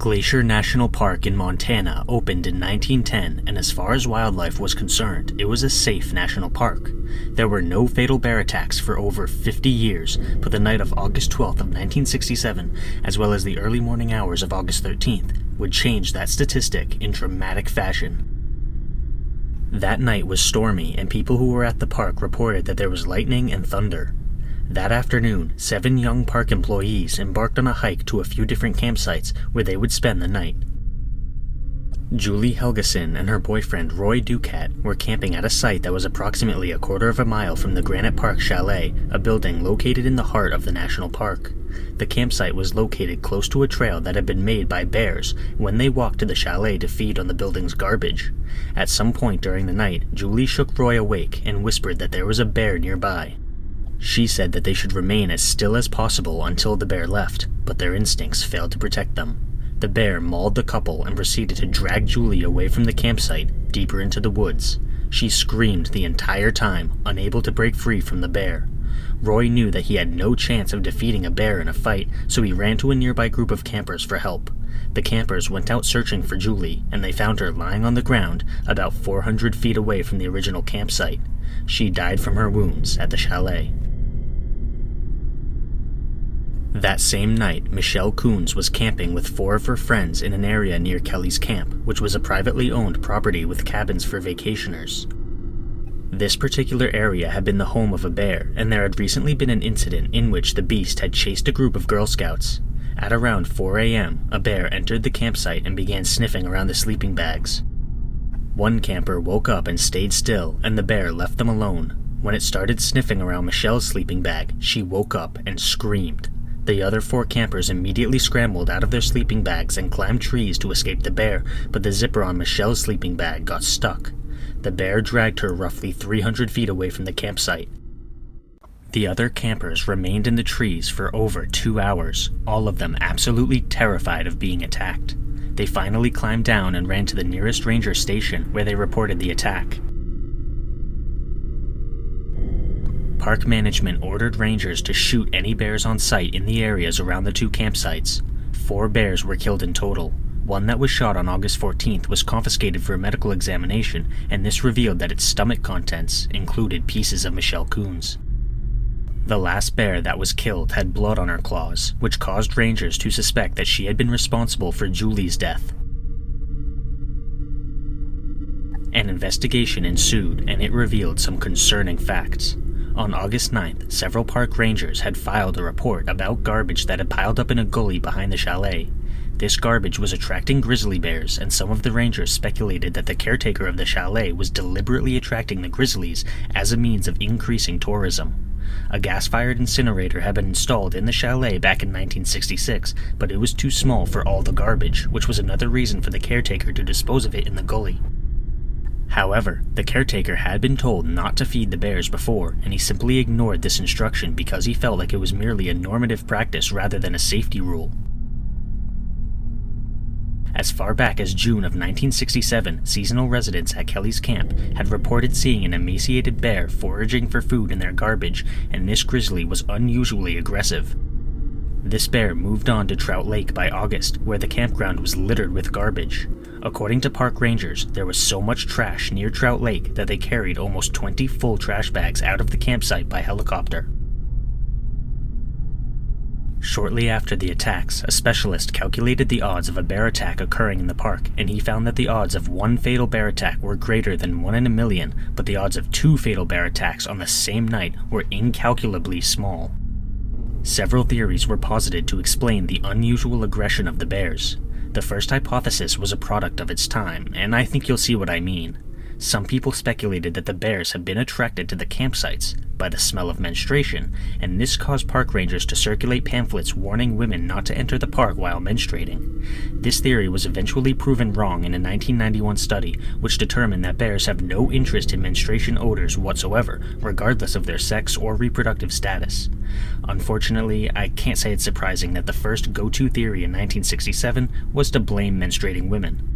Glacier National Park in Montana opened in 1910, and as far as wildlife was concerned, it was a safe national park. There were no fatal bear attacks for over 50 years, but the night of August 12th of 1967, as well as the early morning hours of August 13th, would change that statistic in dramatic fashion. That night was stormy, and people who were at the park reported that there was lightning and thunder. That afternoon, 7 young park employees embarked on a hike to a few different campsites where they would spend the night. Julie Helgeson and her boyfriend Roy Ducat were camping at a site that was approximately a quarter of a mile from the Granite Park Chalet, a building located in the heart of the national park. The campsite was located close to a trail that had been made by bears when they walked to the chalet to feed on the building's garbage. At some point during the night, Julie shook Roy awake and whispered that there was a bear nearby. She said that they should remain as still as possible until the bear left, but their instincts failed to protect them. The bear mauled the couple and proceeded to drag Julie away from the campsite, deeper into the woods. She screamed the entire time, unable to break free from the bear. Roy knew that he had no chance of defeating a bear in a fight, so he ran to a nearby group of campers for help. The campers went out searching for Julie, and they found her lying on the ground about 400 feet away from the original campsite. She died from her wounds at the chalet. That same night, Michelle Coons was camping with 4 of her friends in an area near Kelly's Camp, which was a privately owned property with cabins for vacationers. This particular area had been the home of a bear, and there had recently been an incident in which the beast had chased a group of Girl Scouts. At around 4 a.m., a bear entered the campsite and began sniffing around the sleeping bags. One camper woke up and stayed still, and the bear left them alone. When it started sniffing around Michelle's sleeping bag, she woke up and screamed. The other 4 campers immediately scrambled out of their sleeping bags and climbed trees to escape the bear, but the zipper on Michelle's sleeping bag got stuck. The bear dragged her roughly 300 feet away from the campsite. The other campers remained in the trees for over 2 hours, all of them absolutely terrified of being attacked. They finally climbed down and ran to the nearest ranger station, where they reported the attack. Park management ordered rangers to shoot any bears on site in the areas around the 2 campsites. 4 bears were killed in total. One that was shot on August 14th was confiscated for a medical examination, and this revealed that its stomach contents included pieces of Michelle Coons. The last bear that was killed had blood on her claws, which caused rangers to suspect that she had been responsible for Julie's death. An investigation ensued, and it revealed some concerning facts. On August 9th, several park rangers had filed a report about garbage that had piled up in a gully behind the chalet. This garbage was attracting grizzly bears, and some of the rangers speculated that the caretaker of the chalet was deliberately attracting the grizzlies as a means of increasing tourism. A gas-fired incinerator had been installed in the chalet back in 1966, but it was too small for all the garbage, which was another reason for the caretaker to dispose of it in the gully. However, the caretaker had been told not to feed the bears before, and he simply ignored this instruction because he felt like it was merely a normative practice rather than a safety rule. As far back as June of 1967, seasonal residents at Kelly's Camp had reported seeing an emaciated bear foraging for food in their garbage, and this grizzly was unusually aggressive. This bear moved on to Trout Lake by August, where the campground was littered with garbage. According to park rangers, there was so much trash near Trout Lake that they carried almost 20 full trash bags out of the campsite by helicopter. Shortly after the attacks, a specialist calculated the odds of a bear attack occurring in the park, and he found that the odds of 1 fatal bear attack were greater than 1 in a million, but the odds of 2 fatal bear attacks on the same night were incalculably small. Several theories were posited to explain the unusual aggression of the bears. The first hypothesis was a product of its time, and I think you'll see what I mean. Some people speculated that the bears had been attracted to the campsites by the smell of menstruation, and this caused park rangers to circulate pamphlets warning women not to enter the park while menstruating. This theory was eventually proven wrong in a 1991 study, which determined that bears have no interest in menstruation odors whatsoever, regardless of their sex or reproductive status. Unfortunately, I can't say it's surprising that the first go-to theory in 1967 was to blame menstruating women.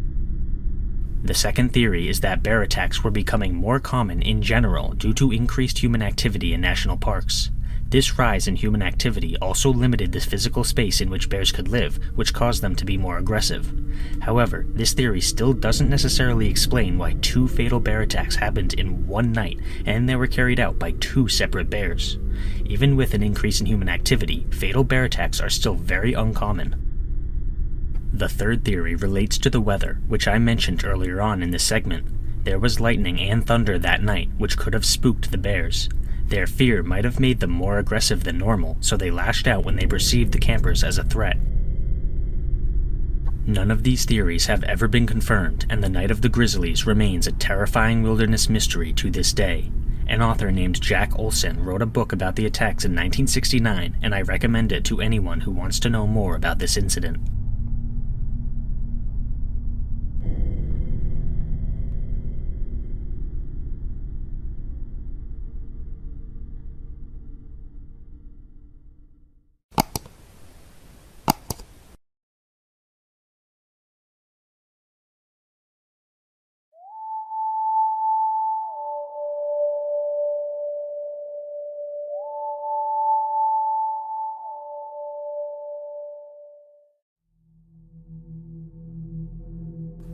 The second theory is that bear attacks were becoming more common in general due to increased human activity in national parks. This rise in human activity also limited the physical space in which bears could live, which caused them to be more aggressive. However, this theory still doesn't necessarily explain why 2 fatal bear attacks happened in one night, and they were carried out by 2 separate bears. Even with an increase in human activity, fatal bear attacks are still very uncommon. The third theory relates to the weather, which I mentioned earlier on in this segment. There was lightning and thunder that night, which could have spooked the bears. Their fear might have made them more aggressive than normal, so they lashed out when they perceived the campers as a threat. None of these theories have ever been confirmed, and the night of the Grizzlies remains a terrifying wilderness mystery to this day. An author named Jack Olson wrote a book about the attacks in 1969, and I recommend it to anyone who wants to know more about this incident.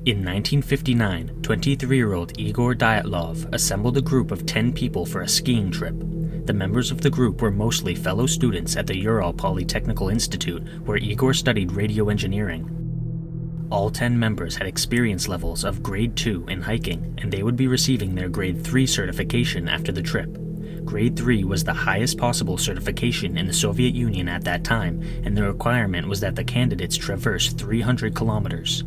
In 1959, 23-year-old Igor Dyatlov assembled a group of 10 people for a skiing trip. The members of the group were mostly fellow students at the Ural Polytechnical Institute, where Igor studied radio engineering. All 10 members had experience levels of Grade 2 in hiking, and they would be receiving their Grade 3 certification after the trip. Grade 3 was the highest possible certification in the Soviet Union at that time, and the requirement was that the candidates traverse 300 kilometers.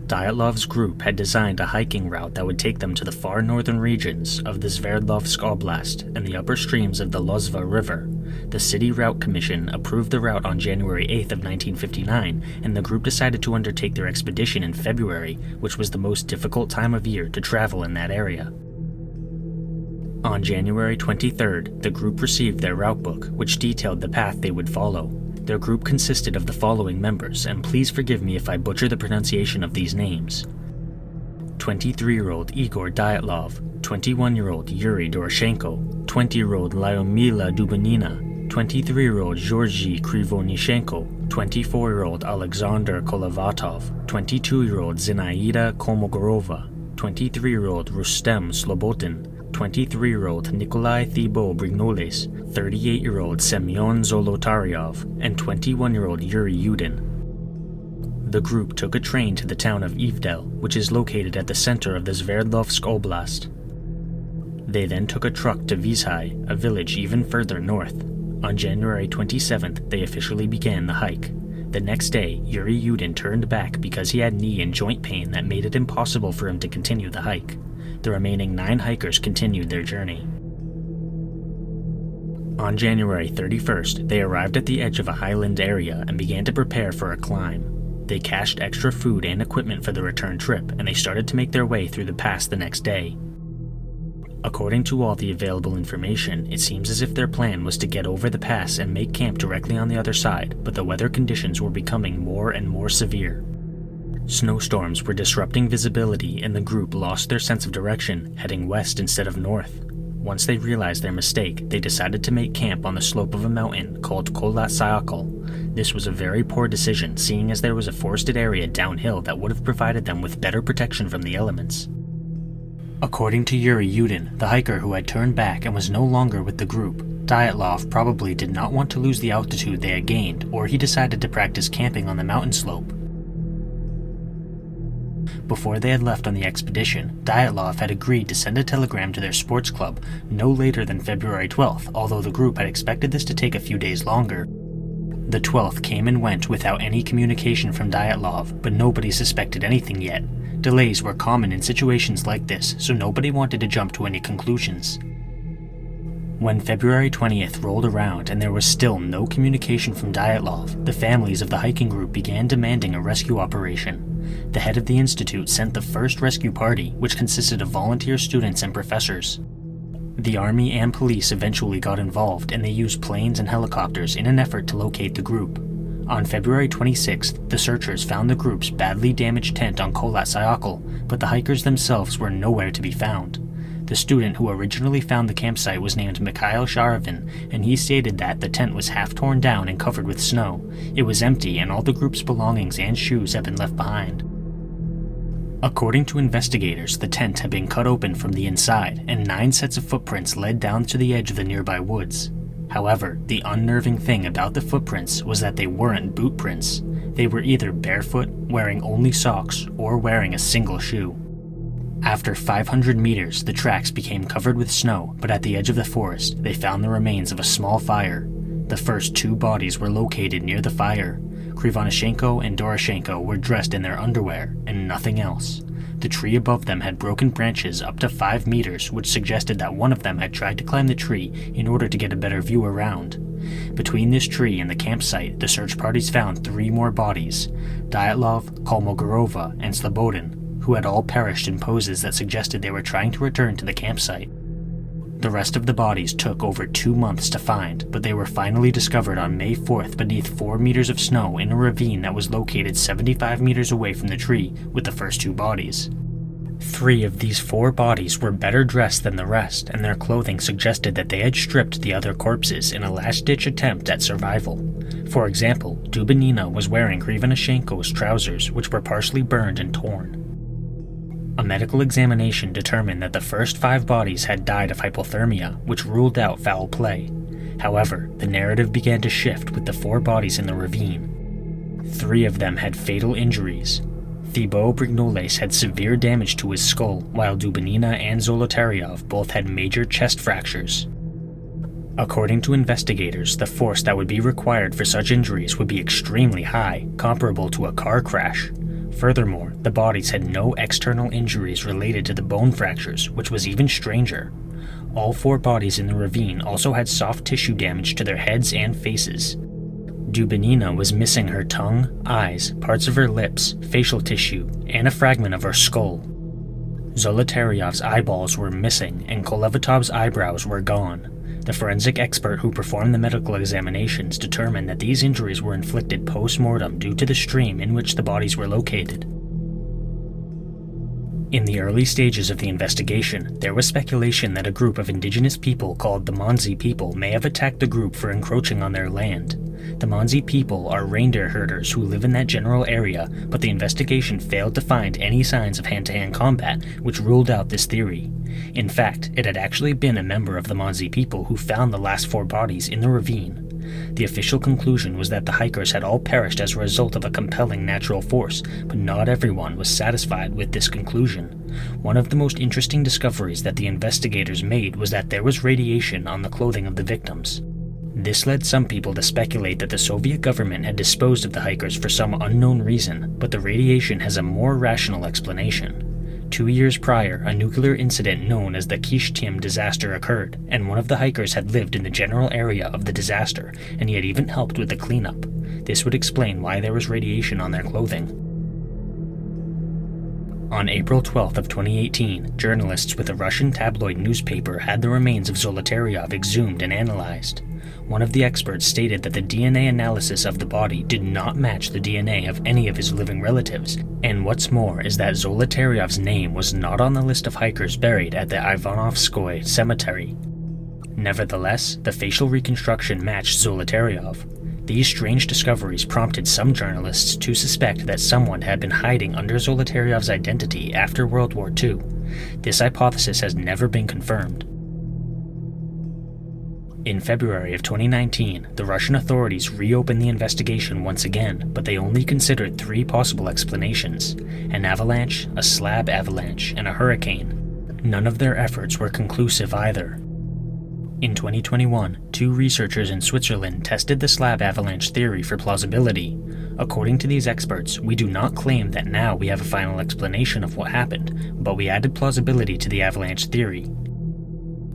Dyatlov's group had designed a hiking route that would take them to the far northern regions of the Sverdlovsk Oblast and the upper streams of the Lozva River. The City Route Commission approved the route on January 8th of 1959, and the group decided to undertake their expedition in February, which was the most difficult time of year to travel in that area. On January 23rd, the group received their route book, which detailed the path they would follow. Their group consisted of the following members, and please forgive me if I butcher the pronunciation of these names. 23-year-old Igor Dyatlov, 21-year-old Yuri Doroshenko, 20-year-old Lyomila Dubanina, 23-year-old Georgy Krivonishenko, 24-year-old Alexander Kolovatov, 22-year-old Zinaida Komogorova, 23-year-old Rustem Slobotin, 23-year-old Nikolai Thibault Brignoles, 38-year-old Semyon Zolotaryov, and 21-year-old Yuri Yudin. The group took a train to the town of Ivdel, which is located at the center of the Sverdlovsk Oblast. They then took a truck to Vizhai, a village even further north. On January 27th, they officially began the hike. The next day, Yuri Yudin turned back because he had knee and joint pain that made it impossible for him to continue the hike. The remaining 9 hikers continued their journey. On January 31st, they arrived at the edge of a highland area and began to prepare for a climb. They cached extra food and equipment for the return trip, and they started to make their way through the pass the next day. According to all the available information, it seems as if their plan was to get over the pass and make camp directly on the other side, but the weather conditions were becoming more and more severe. Snowstorms were disrupting visibility, and the group lost their sense of direction, heading west instead of north. Once they realized their mistake, they decided to make camp on the slope of a mountain called Kholat Syakhl. This was a very poor decision, seeing as there was a forested area downhill that would have provided them with better protection from the elements. According to Yuri Yudin, the hiker who had turned back and was no longer with the group, Dyatlov probably did not want to lose the altitude they had gained, or he decided to practice camping on the mountain slope. Before they had left on the expedition, Dyatlov had agreed to send a telegram to their sports club no later than February 12th, although the group had expected this to take a few days longer. The 12th came and went without any communication from Dyatlov, but nobody suspected anything yet. Delays were common in situations like this, so nobody wanted to jump to any conclusions. When February 20th rolled around and there was still no communication from Dyatlov, the families of the hiking group began demanding a rescue operation. The head of the institute sent the first rescue party, which consisted of volunteer students and professors. The army and police eventually got involved, and they used planes and helicopters in an effort to locate the group. On February 26th, the searchers found the group's badly damaged tent on Kholat Syakhl, but the hikers themselves were nowhere to be found. The student who originally found the campsite was named Mikhail Sharavin, and he stated that the tent was half torn down and covered with snow. It was empty, and all the group's belongings and shoes had been left behind. According to investigators, the tent had been cut open from the inside, and 9 sets of footprints led down to the edge of the nearby woods. However, the unnerving thing about the footprints was that they weren't boot prints. They were either barefoot, wearing only socks, or wearing a single shoe. After 500 meters, the tracks became covered with snow, but at the edge of the forest, they found the remains of a small fire. The first 2 bodies were located near the fire. Krivonishenko and Doroshenko were dressed in their underwear, and nothing else. The tree above them had broken branches up to 5 meters, which suggested that one of them had tried to climb the tree in order to get a better view around. Between this tree and the campsite, the search parties found 3 more bodies: Dyatlov, Kolmogorova, and Slobodin, who had all perished in poses that suggested they were trying to return to the campsite. The rest of the bodies took over 2 months to find, but they were finally discovered on May 4th beneath 4 meters of snow in a ravine that was located 75 meters away from the tree with the first 2 bodies. 3 of these 4 bodies were better dressed than the rest, and their clothing suggested that they had stripped the other corpses in a last-ditch attempt at survival. For example, Dubinina was wearing Krivonishenko's trousers, which were partially burned and torn. A medical examination determined that the first 5 bodies had died of hypothermia, which ruled out foul play. However, the narrative began to shift with the 4 bodies in the ravine. 3 of them had fatal injuries. Thibaut Brignoles had severe damage to his skull, while Dubinina and Zolotaryov both had major chest fractures. According to investigators, the force that would be required for such injuries would be extremely high, comparable to a car crash. Furthermore, the bodies had no external injuries related to the bone fractures, which was even stranger. All 4 bodies in the ravine also had soft tissue damage to their heads and faces. Dubinina was missing her tongue, eyes, parts of her lips, facial tissue, and a fragment of her skull. Zolotaryov's eyeballs were missing, and Kolevatov's eyebrows were gone. The forensic expert who performed the medical examinations determined that these injuries were inflicted post-mortem due to the stream in which the bodies were located. In the early stages of the investigation, there was speculation that a group of indigenous people called the Mansi people may have attacked the group for encroaching on their land. The Mansi people are reindeer herders who live in that general area, but the investigation failed to find any signs of hand-to-hand combat, which ruled out this theory. In fact, it had actually been a member of the Mansi people who found the last 4 bodies in the ravine. The official conclusion was that the hikers had all perished as a result of a compelling natural force, but not everyone was satisfied with this conclusion. One of the most interesting discoveries that the investigators made was that there was radiation on the clothing of the victims. This led some people to speculate that the Soviet government had disposed of the hikers for some unknown reason, but the radiation has a more rational explanation. 2 years prior, a nuclear incident known as the Kishtim disaster occurred, and one of the hikers had lived in the general area of the disaster, and he had even helped with the cleanup. This would explain why there was radiation on their clothing. On April 12th of 2018, journalists with a Russian tabloid newspaper had the remains of Zolotaryov exhumed and analyzed. One of the experts stated that the DNA analysis of the body did not match the DNA of any of his living relatives, and what's more is that Zolotaryov's name was not on the list of hikers buried at the Ivanovskoye cemetery. Nevertheless, the facial reconstruction matched Zolotaryov. These strange discoveries prompted some journalists to suspect that someone had been hiding under Zolotaryov's identity after World War II. This hypothesis has never been confirmed. In February of 2019, the Russian authorities reopened the investigation once again, but they only considered 3 possible explanations: an avalanche, a slab avalanche, and a hurricane. None of their efforts were conclusive either. In 2021, 2 researchers in Switzerland tested the slab avalanche theory for plausibility. According to these experts, we do not claim that now we have a final explanation of what happened, but we added plausibility to the avalanche theory.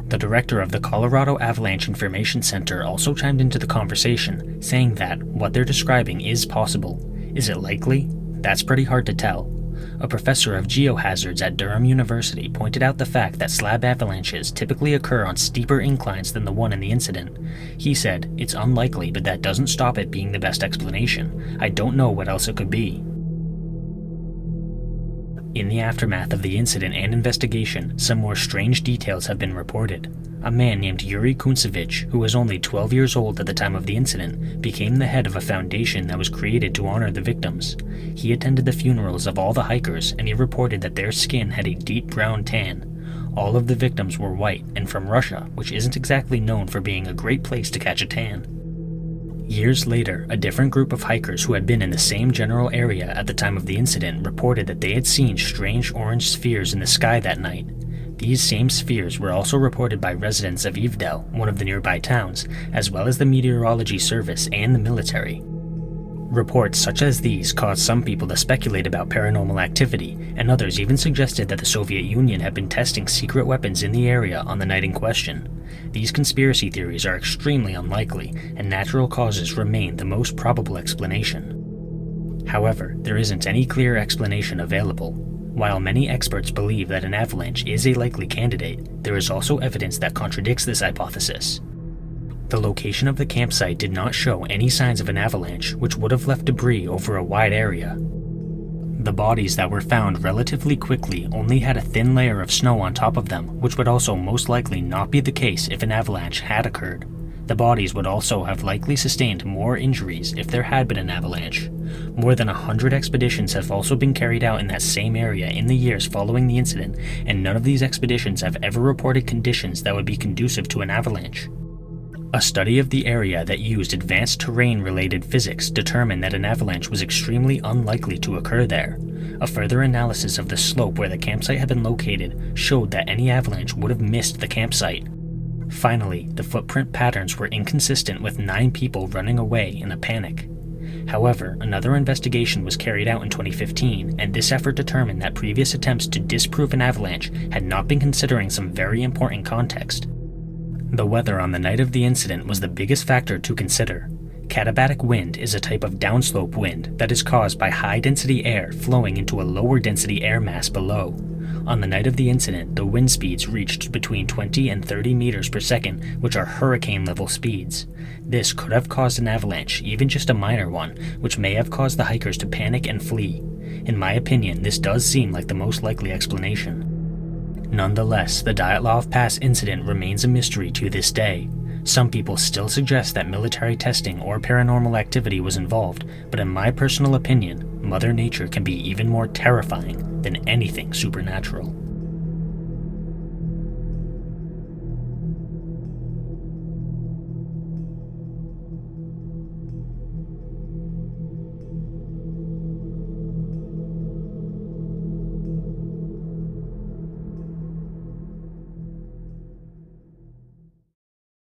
The director of the Colorado Avalanche Information Center also chimed into the conversation, saying that what they're describing is possible. Is it likely? That's pretty hard to tell. A professor of geohazards at Durham University pointed out the fact that slab avalanches typically occur on steeper inclines than the one in the incident. He said, "It's unlikely, but that doesn't stop it being the best explanation. I don't know what else it could be." In the aftermath of the incident and investigation, some more strange details have been reported. A man named Yuri Kuntsevich, who was only 12 years old at the time of the incident, became the head of a foundation that was created to honor the victims. He attended the funerals of all the hikers, and he reported that their skin had a deep brown tan. All of the victims were white and from Russia, which isn't exactly known for being a great place to catch a tan. Years later, a different group of hikers who had been in the same general area at the time of the incident reported that they had seen strange orange spheres in the sky that night. These same spheres were also reported by residents of Ivdel, one of the nearby towns, as well as the meteorology service and the military. Reports such as these caused some people to speculate about paranormal activity, and others even suggested that the Soviet Union had been testing secret weapons in the area on the night in question. These conspiracy theories are extremely unlikely, and natural causes remain the most probable explanation. However, there isn't any clear explanation available. While many experts believe that an avalanche is a likely candidate, there is also evidence that contradicts this hypothesis. The location of the campsite did not show any signs of an avalanche, which would have left debris over a wide area. The bodies that were found relatively quickly only had a thin layer of snow on top of them, which would also most likely not be the case if an avalanche had occurred. The bodies would also have likely sustained more injuries if there had been an avalanche. More than 100 expeditions have also been carried out in that same area in the years following the incident, and none of these expeditions have ever reported conditions that would be conducive to an avalanche. A study of the area that used advanced terrain-related physics determined that an avalanche was extremely unlikely to occur there. A further analysis of the slope where the campsite had been located showed that any avalanche would have missed the campsite. Finally, the footprint patterns were inconsistent with 9 people running away in a panic. However, another investigation was carried out in 2015, and this effort determined that previous attempts to disprove an avalanche had not been considering some very important context. The weather on the night of the incident was the biggest factor to consider. Katabatic wind is a type of downslope wind that is caused by high-density air flowing into a lower-density air mass below. On the night of the incident, the wind speeds reached between 20 and 30 meters per second, which are hurricane-level speeds. This could have caused an avalanche, even just a minor one, which may have caused the hikers to panic and flee. In my opinion, this does seem like the most likely explanation. Nonetheless, the Dyatlov Pass incident remains a mystery to this day. Some people still suggest that military testing or paranormal activity was involved, but in my personal opinion, Mother Nature can be even more terrifying than anything supernatural.